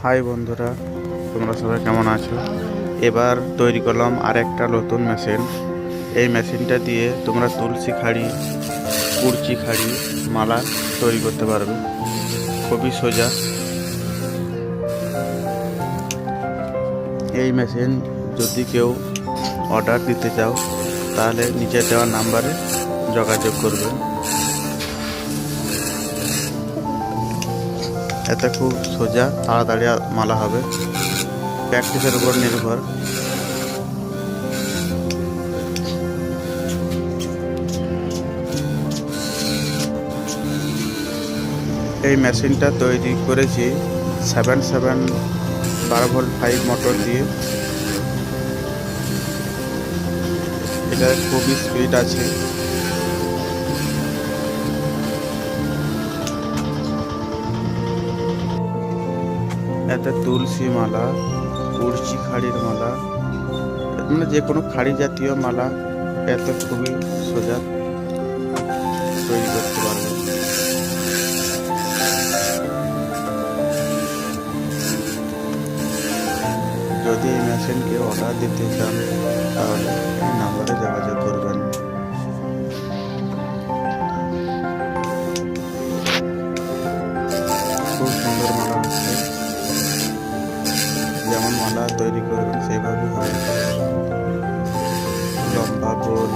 High বন্ধুরা, তোমরা সবাই কেমন আছো? এবার তৈরি করলাম আরেকটা নতুন মেশিন। এই মেশিনটা দিয়ে তোমরা তুলসী খাড়ি, কুরচি খাড়ি, মালা তৈরি করতে পারবে। খুবই সোজা। এই মেশিন যদি কেউ অর্ডার দিতে চাও তাহলে নিচে দেওয়া নাম্বারে যোগাযোগ করবে। এতে খুব সোজা, তাড়াতাড়ি মালা হবে। প্র্যাকটিসের উপর নির্ভর। এই মেশিনটা তৈরি করেছি 12 ভোল্ট 5 মোটর দিয়ে। এটা খুবই স্পিড আছে। এতে তুলসী মালা, কুরচি খাড়ির মালা, মানে যে কোনো খাড়ি জাতীয় মালা এতে খুবই সোজা তৈরি করতে পারবে। যদি এই মেশিনকে অর্ডার দিতে চান তাহলে এই নাম্বারে যোগাযোগ করবেন। খুব সুন্দর মালা হচ্ছে। যেমন মালা তৈরি করবেন সেইভাবে হয়। লম্বা গোল